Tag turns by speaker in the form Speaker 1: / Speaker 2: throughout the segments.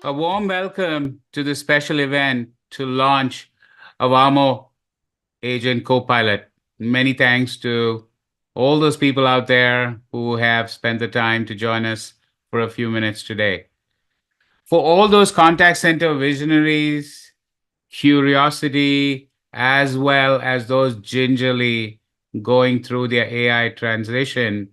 Speaker 1: A warm welcome to the special event to launch Avamo Agent Copilot. Many thanks to all those people out there who have spent the time to join us for a few minutes today. For all those contact center visionaries, curiosity, as well as those gingerly going through their AI transition,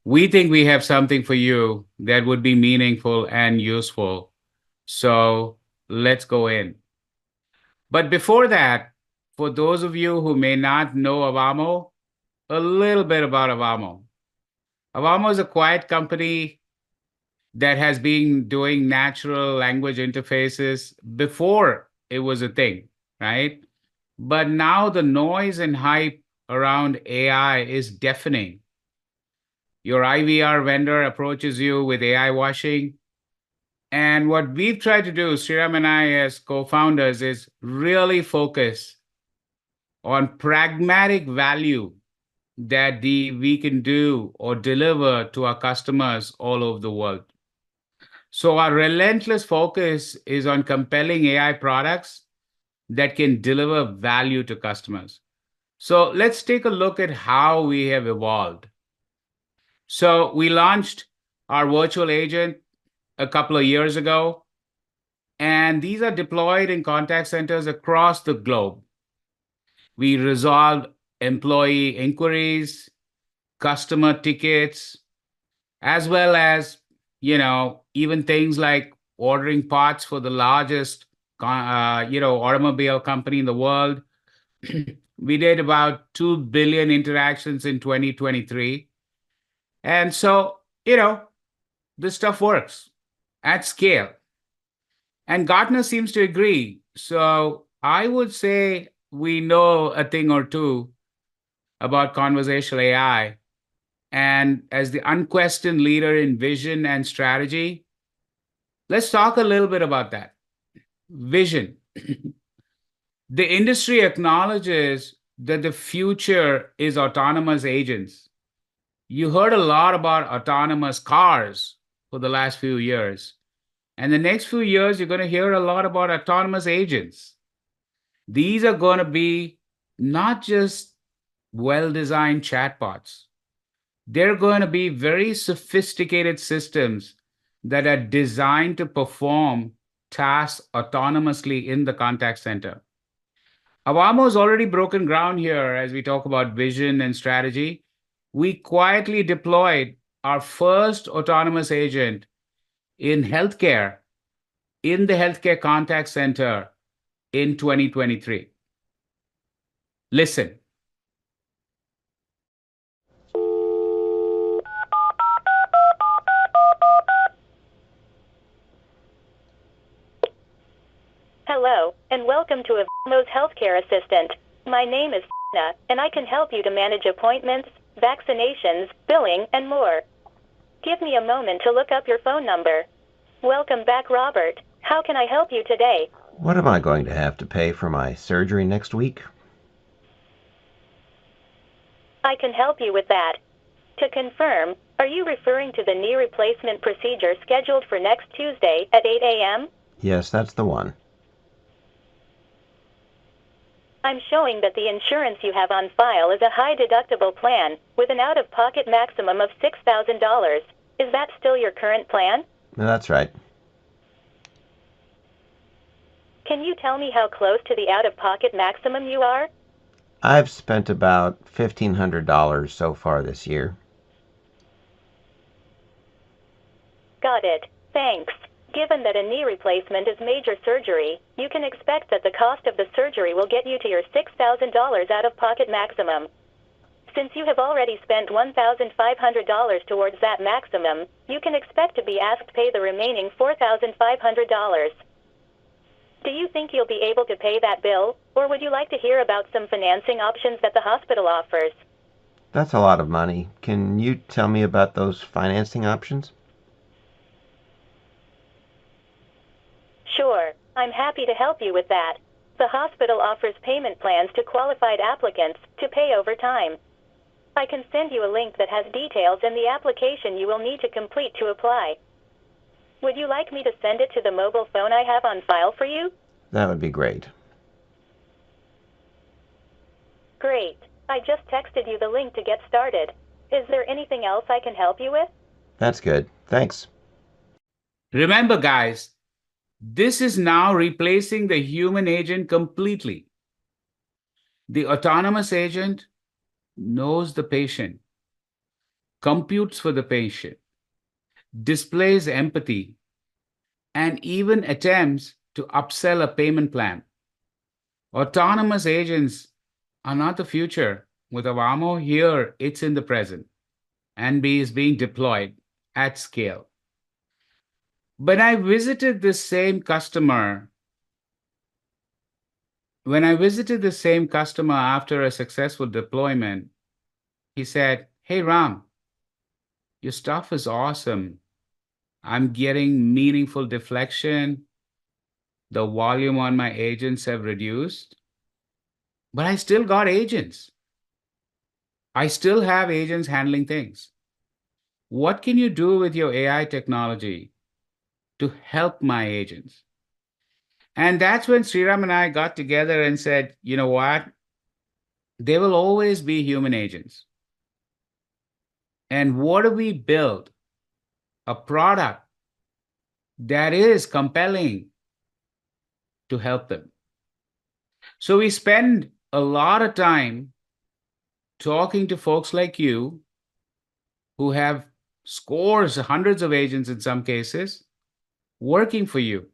Speaker 1: we think we have something for you that would be meaningful and useful. So let's go in. But before that, for those of you who may not know Avamo, a little bit about Avamo. Avamo is a quiet company that has been doing natural language interfaces before it was a thing, right? But now the noise and hype around AI is deafening. Your IVR vendor approaches you with AI washing. And what we've tried to do, Sriram and I, as co founders, is really focus on pragmatic value that we can do or deliver to our customers all over the world. So, our relentless focus is on compelling AI products that can deliver value to customers. So, let's take a look at how we have evolved. So, we launched our virtual agent a couple of years ago, and these are deployed in contact centers across the globe. We resolve employee inquiries, customer tickets, as well as, even things like ordering parts for the largest, automobile company in the world. We did about 2 billion interactions in 2023. And so, this stuff works at scale. And Gartner seems to agree. So I would say we know a thing or two about conversational AI. And as the unquestioned leader in vision and strategy, let's talk a little bit about that. Vision. The industry acknowledges that the future is autonomous agents. You heard a lot about autonomous cars for the last few years. And the next few years, you're going to hear a lot about autonomous agents. These are going to be not just well designed chatbots, they're going to be very sophisticated systems that are designed to perform tasks autonomously in the contact center. Awamo has already broken ground here as we talk about vision and strategy. We quietly deployed our first autonomous agent in healthcare, in the healthcare contact center in 2023. Listen.
Speaker 2: Hello, and welcome to Avamo's Healthcare Assistant. My name is Tina, and I can help you to manage appointments, vaccinations, billing, and more. Give me a moment to look up your phone number. Welcome back, Robert. How can I help you today?
Speaker 3: What am I going to have to pay for my surgery next week?
Speaker 2: I can help you with that. To confirm, are you referring to the knee replacement procedure scheduled for next Tuesday at 8 a.m.?
Speaker 3: Yes, that's the one.
Speaker 2: I'm showing that the insurance you have on file is a high-deductible plan with an out-of-pocket maximum of $6,000. Is that still your current plan?
Speaker 3: That's right.
Speaker 2: Can you tell me how close to the out-of-pocket maximum you are?
Speaker 3: I've spent about $1,500 so far this year.
Speaker 2: Got it. Thanks. Given that a knee replacement is major surgery, you can expect that the cost of the surgery will get you to your $6,000 out-of-pocket maximum. Since you have already spent $1,500 towards that maximum, you can expect to be asked to pay the remaining $4,500. Do you think you'll be able to pay that bill, or would you like to hear about some financing options that the hospital offers?
Speaker 3: That's a lot of money. Can you tell me about those financing options?
Speaker 2: Sure, I'm happy to help you with that. The hospital offers payment plans to qualified applicants to pay over time. I can send you a link that has details and the application you will need to complete to apply. Would you like me to send it to the mobile phone I have on file for you?
Speaker 3: That would be great.
Speaker 2: Great. I just texted you the link to get started. Is there anything else I can help you with?
Speaker 3: That's good. Thanks.
Speaker 1: Remember, guys, this is now replacing the human agent completely. The autonomous agent knows the patient, computes for the patient, displays empathy, and even attempts to upsell a payment plan. Autonomous agents are not the future. With Avamo here, it's in the present. LLaMB is being deployed at scale. When I visited the same customer after a successful deployment, he said, "Hey, Ram, your stuff is awesome. I'm getting meaningful deflection. The volume on my agents have reduced, but I still got agents. I still have agents handling things. What can you do with your AI technology to help my agents?" And that's when Sriram and I got together and said, you know what? There will always be human agents. And what do we build? A product that is compelling to help them. So we spend a lot of time talking to folks like you who have scores, hundreds of agents in some cases, working for you.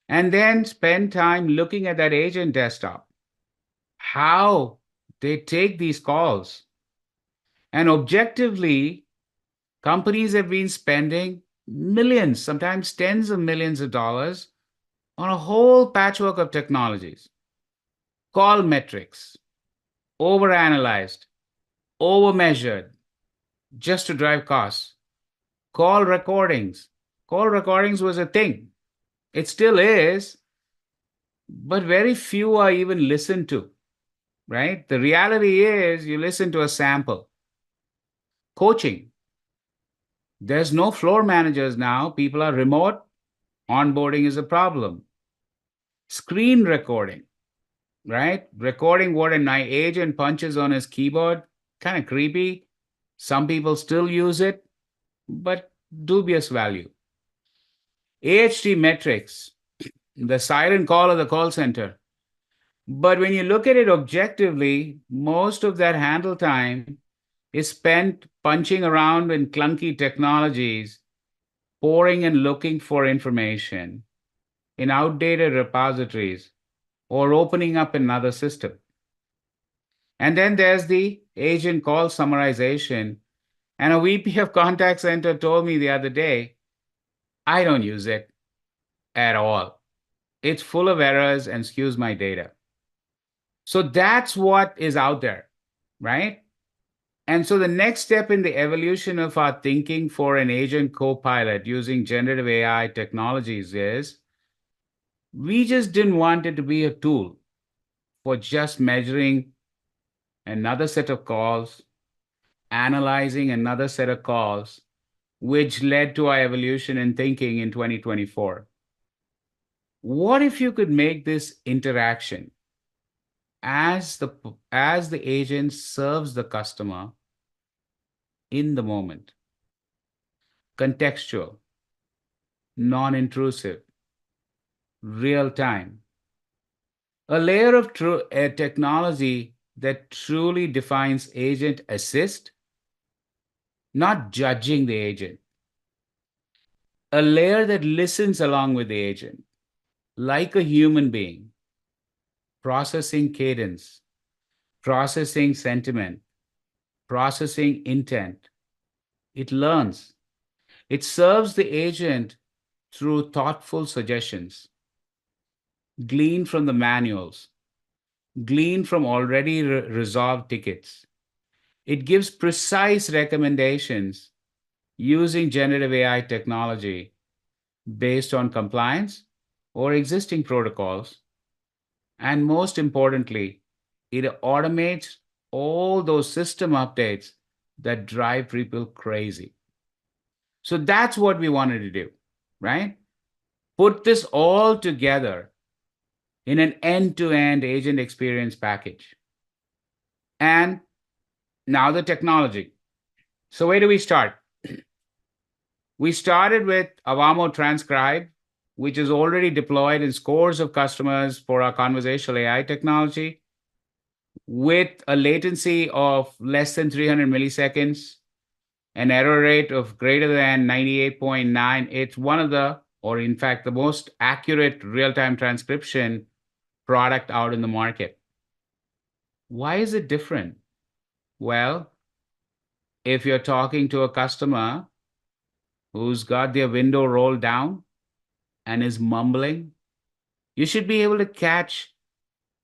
Speaker 1: And then spend time looking at that agent desktop, how they take these calls. And objectively, companies have been spending millions, sometimes tens of millions of dollars on a whole patchwork of technologies. Call metrics, overanalyzed, overmeasured, just to drive costs. Call recordings. Call recordings was a thing. It still is, but very few are even listened to, right? The reality is you listen to a sample. Coaching. There's no floor managers now. People are remote. Onboarding is a problem. Screen recording, right? Recording what an agent punches on his keyboard, kind of creepy. Some people still use it, but dubious value. AHT metrics, the silent call of the call center. But when you look at it objectively, most of that handle time is spent punching around in clunky technologies, pouring and looking for information in outdated repositories, or opening up another system. And then there's the agent call summarization. And a VP of contact center told me the other day, I don't use it at all. It's full of errors and skews my data. So that's what is out there, right? And so the next step in the evolution of our thinking for an agent copilot using generative AI technologies is we just didn't want it to be a tool for just measuring another set of calls, analyzing another set of calls, which led to our evolution in thinking in 2024. What if you could make this interaction as the agent serves the customer in the moment, contextual, non-intrusive, real time, a layer of technology that truly defines agent assist, not judging the agent, a layer that listens along with the agent, like a human being, processing cadence, processing sentiment, processing intent. It learns. It serves the agent through thoughtful suggestions, gleaned from the manuals, gleaned from already resolved tickets. It gives precise recommendations using generative AI technology based on compliance or existing protocols. And most importantly, it automates all those system updates that drive people crazy. So that's what we wanted to do. right? Put this all together in an end-to-end agent experience package. And now the technology. So where do we start? We started with Avamo Transcribe, which is already deployed in scores of customers for our conversational AI technology with a latency of less than 300 milliseconds, an error rate of greater than 98.9. It's one of the, or in fact, the most accurate real-time transcription product out in the market. Why is it different? Well, if you're talking to a customer who's got their window rolled down and is mumbling, you should be able to catch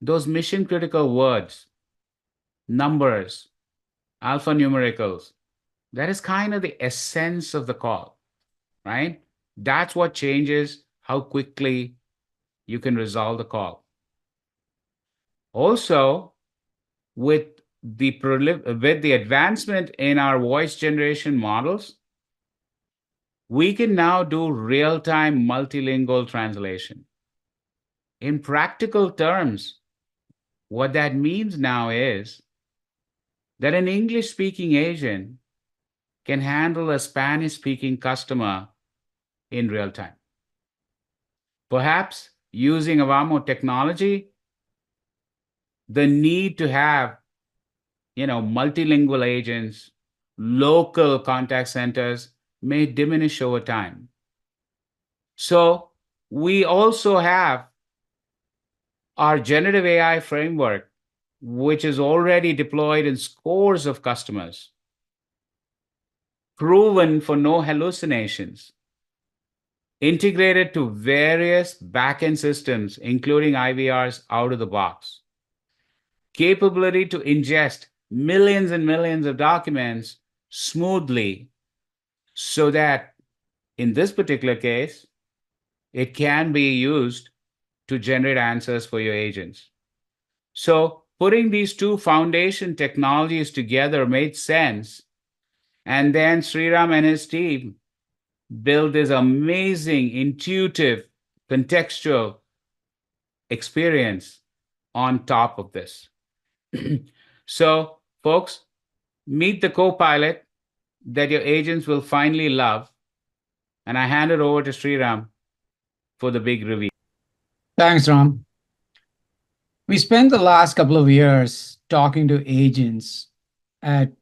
Speaker 1: those mission critical words, numbers, alphanumericals. That is kind of the essence of the call, right? That's what changes how quickly you can resolve the call. Also, with the advancement in our voice generation models, we can now do real-time multilingual translation. In practical terms, what that means now is that an English-speaking agent can handle a Spanish-speaking customer in real time. Perhaps using Avamo technology, the need to have multilingual agents, local contact centers may diminish over time. So we also have our generative AI framework, which is already deployed in scores of customers, proven for no hallucinations, integrated to various backend systems, including IVRs out of the box, capability to ingest millions and millions of documents smoothly so that in this particular case, it can be used to generate answers for your agents. So putting these two foundation technologies together made sense. And then Sriram and his team built this amazing, intuitive, contextual experience on top of this. So, folks, meet the Copilot that your agents will finally love. And I hand it over to Sriram for the big reveal.
Speaker 4: Thanks, Ram. We spent the last couple of years talking to agents at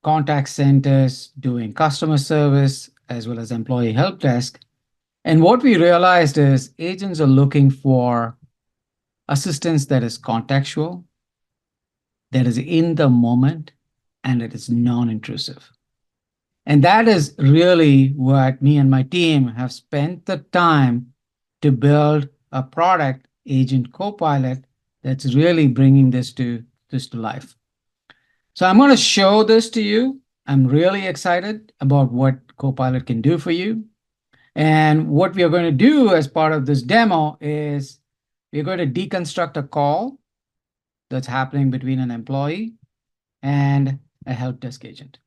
Speaker 4: contact centers, doing customer service, as well as employee help desk. And what we realized is agents are looking for assistance that is contextual, that is in the moment, and it is non-intrusive. And that is really what me and my team have spent the time to build a product, Agent Copilot, that's really bringing this to life. So I'm going to show this to you. I'm really excited about what Copilot can do for you. And what we are going to do as part of this demo is we're going to deconstruct a call that's happening between an employee and a help desk agent.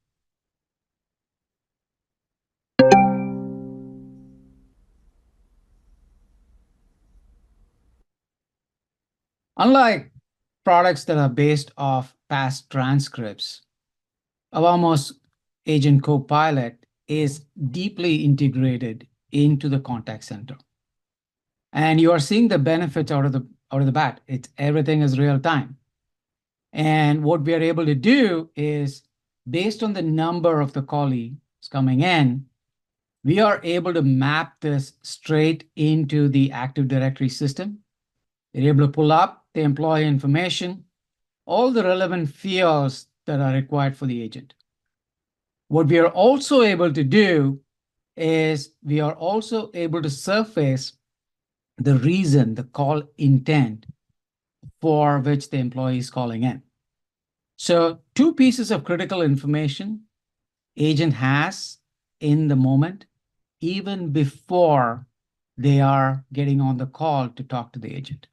Speaker 4: Unlike products that are based off past transcripts, Avamo's Agent Copilot is deeply integrated into the contact center. And you are seeing the benefits out of the bat. Everything is real time. And what we are able to do is, based on the number of the colleagues coming in, we are able to map this straight into the Active Directory system. We're able to pull up the employee information, all the relevant fields that are required for the agent. What we are also able to do is we are also able to surface the reason, the call intent for which the employee is calling in. So two pieces of critical information agent has in the moment, even before they are getting on the call to talk to the agent.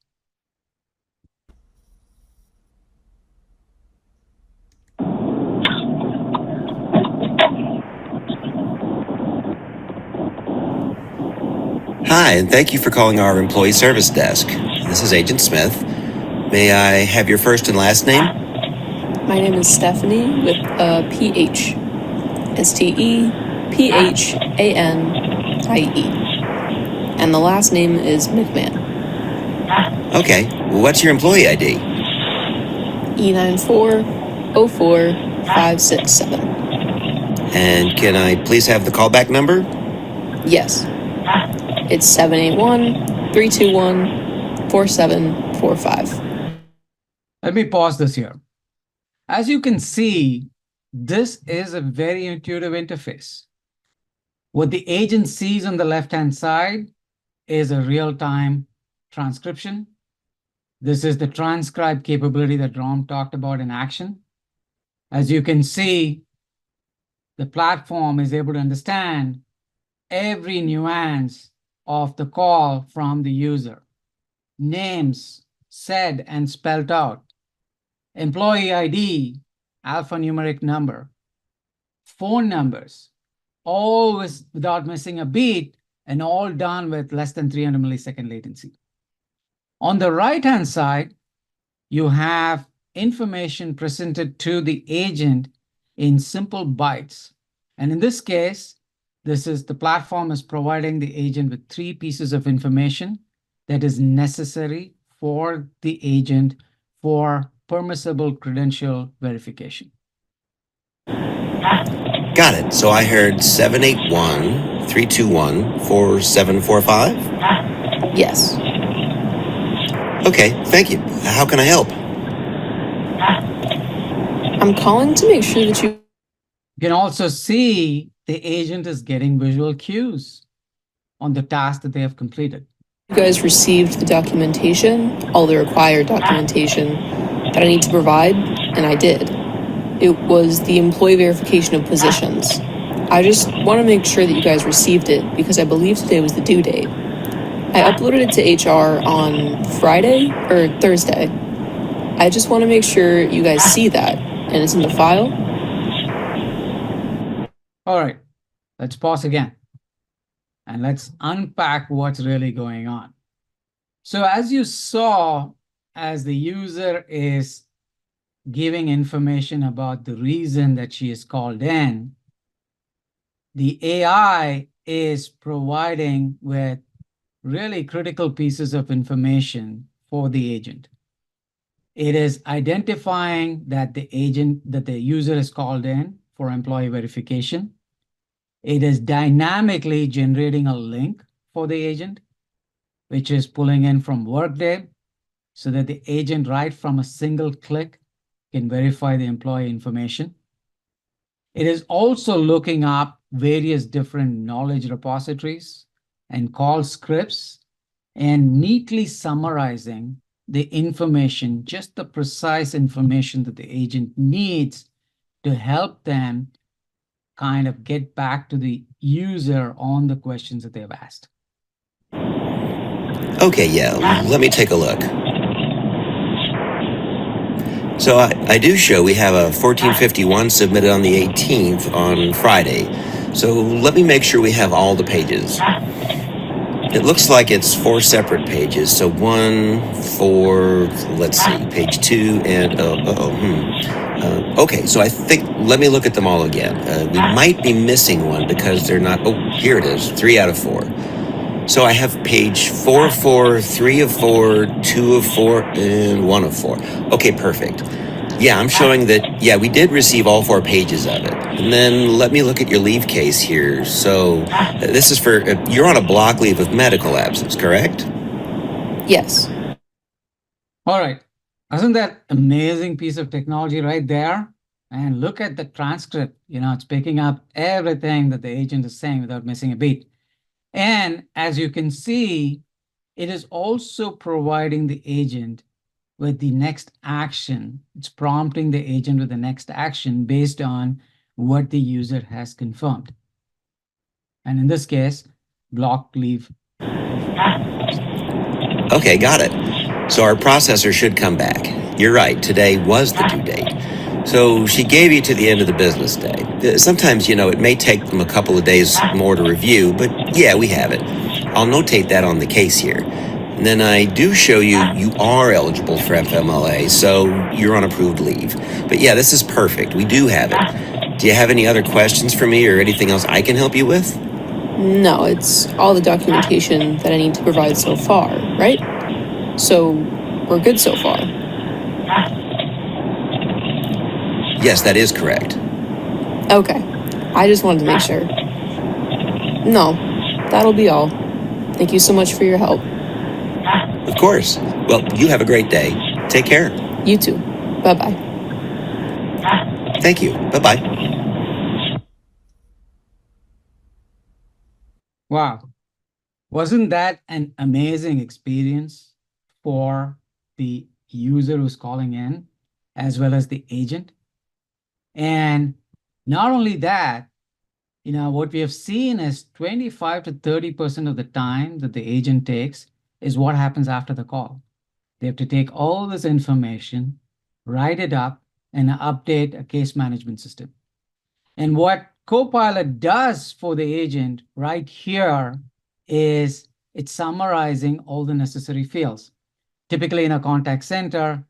Speaker 5: Hi, and thank you for calling our employee service desk. This is Agent Smith. May I have your first and last name?
Speaker 6: My name is Stephanie with a PH. STEPHANIE. And the last name is McMahon.
Speaker 5: Okay, what's your employee ID?
Speaker 6: E94045567.
Speaker 5: And can I please have the callback number?
Speaker 6: Yes. It's 781-321-4745.
Speaker 4: Let me pause this here. As you can see, this is a very intuitive interface. What the agent sees on the left-hand side is a real-time transcription. This is the transcribe capability that Ron talked about in action. As you can see, the platform is able to understand every nuance of the call from the user. Names said and spelled out. Employee ID, alphanumeric number. Phone numbers, all without missing a beat, and all done with less than 300 millisecond latency. On the right-hand side, you have information presented to the agent in simple bytes. And in this case, the platform is providing the agent with 3 pieces of information that is necessary for the agent for permissible credential verification.
Speaker 5: Got it. So I heard 781-321-4745?
Speaker 6: Yes.
Speaker 5: Okay, thank you. How can I help?
Speaker 6: I'm calling to make sure that you
Speaker 4: can also see the agent is getting visual cues on the task that they have completed.
Speaker 6: You guys received the documentation, all the required documentation that I need to provide, and I did. It was the employee verification of positions. I just want to make sure that you guys received it because I believe today was the due date. I uploaded it to HR on Friday or Thursday. I just want to make sure you guys see that and it's in the file.
Speaker 4: All right, let's pause again and let's unpack what's really going on. So as you saw, as the user is giving information about the reason that she is called in, the AI is providing with really critical pieces of information for the agent. It is identifying that the user is called in for employee verification. It is dynamically generating a link for the agent, which is pulling in from Workday so that the agent right from a single click can verify the employee information. It is also looking up various different knowledge repositories and call scripts and neatly summarizing the information, just the precise information that the agent needs to help them kind of get back to the user on the questions that they've asked.
Speaker 5: Okay, yeah, let me take a look. So I do show we have a 1451 submitted on the 18th on Friday. So let me make sure we have all the pages. It looks like it's 4 separate pages. So 1, 4, let's see, page 2, and okay, so I think, let me look at them all again. We might be missing one because they're not, oh, here it is, 3 out of 4. So I have page 4 of 4, 3 of 4, 2 of 4, and 1 of 4. Okay, perfect. Yeah, I'm showing that, yeah, we did receive all 4 pages of it. And then let me look at your leave case here. So this is for, you're on a block leave with medical absence, correct?
Speaker 6: Yes.
Speaker 4: All right. Isn't that amazing piece of technology right there? And look at the transcript. You know, it's picking up everything that the agent is saying without missing a beat. And as you can see, it is also providing the agent with the next action. It's prompting the agent with the next action based on what the user has confirmed. And in this case, block leave.
Speaker 5: Okay, got it. So our processor should come back. You're right, today was the due date. So she gave you to the end of the business day. Sometimes, you know, it may take them a couple of days more to review, but yeah, we have it. I'll notate that on the case here. And then I do show you are eligible for FMLA, so you're on approved leave. But yeah, this is perfect. We do have it. Do you have any other questions for me or anything else I can help you with?
Speaker 6: No, it's all the documentation that I need to provide so far, right? So we're good so far.
Speaker 5: Yes, that is correct.
Speaker 6: Okay. I just wanted to make sure. No, that'll be all. Thank you so much for your help.
Speaker 5: Of course. Well, you have a great day. Take care.
Speaker 6: You too. Bye-bye.
Speaker 5: Thank you. Bye-bye.
Speaker 4: Wow. Wasn't that an amazing experience for the user who's calling in, as well as the agent? And not only that, what we have seen is 25 to 30% of the time that the agent takes is what happens after the call. They have to take all this information, write it up, and update a case management system. And what Copilot does for the agent right here is it's summarizing all the necessary fields. Typically in a contact center,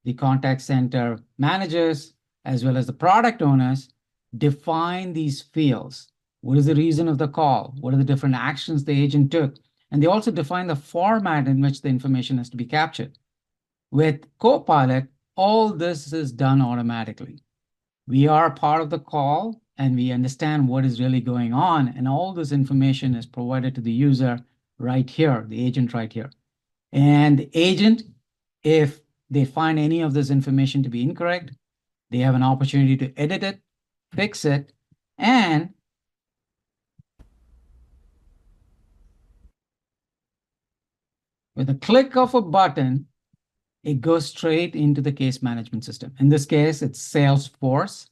Speaker 4: the contact center managers, as well as the product owners, define these fields. What is the reason of the call? What are the different actions the agent took? And they also define the format in which the information has to be captured. With Copilot, all this is done automatically. We are part of the call and we understand what is really going on, and all this information is provided to the user right here, the agent right here. And the agent, if they find any of this information to be incorrect, they have an opportunity to edit it, fix it, and with a click of a button, it goes straight into the case management system. In this case, it's Salesforce.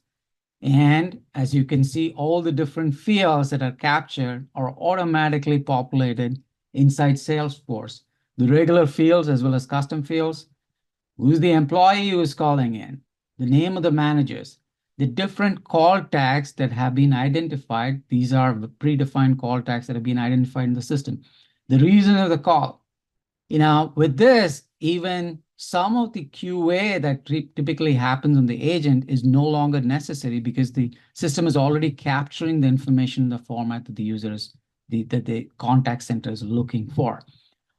Speaker 4: And as you can see, all the different fields that are captured are automatically populated inside Salesforce. The regular fields as well as custom fields, who's the employee who is calling in, the name of the managers, the different call tags that have been identified. These are the predefined call tags that have been identified in the system. The reason of the call. With this, even some of the QA that typically happens on the agent is no longer necessary because the system is already capturing the information in the format that the users, that the contact center is looking for.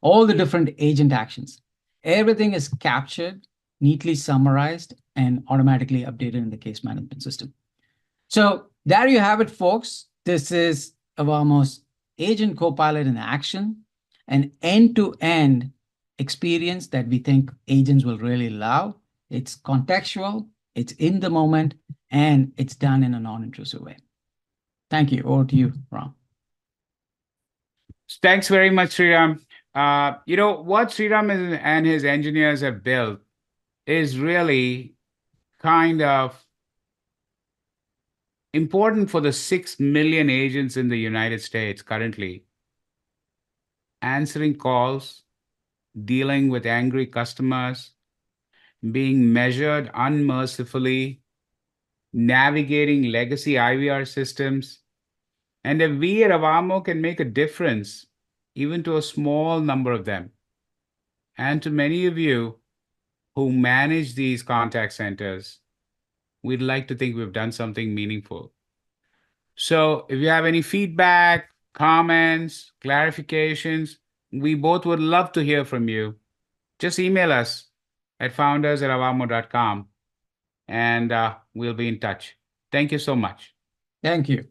Speaker 4: All the different agent actions, everything is captured, neatly summarized, and automatically updated in the case management system. So there you have it, folks. This is Avamo's Agent Copilot in action, an end-to-end experience that we think agents will really love. It's contextual, it's in the moment, and it's done in a non-intrusive way. Thank you. Over to you, Ram.
Speaker 1: Thanks very much, Sriram. What Sriram and his engineers have built is really kind of important for the 6 million agents in the United States currently. Answering calls, dealing with angry customers, being measured unmercifully, navigating legacy IVR systems. And if we at Avamo can make a difference, even to a small number of them, and to many of you who manage these contact centers, we'd like to think we've done something meaningful. So if you have any feedback, comments, clarifications, we both would love to hear from you. Just email us at founders@avamo.com and we'll be in touch. Thank you so much.
Speaker 4: Thank you.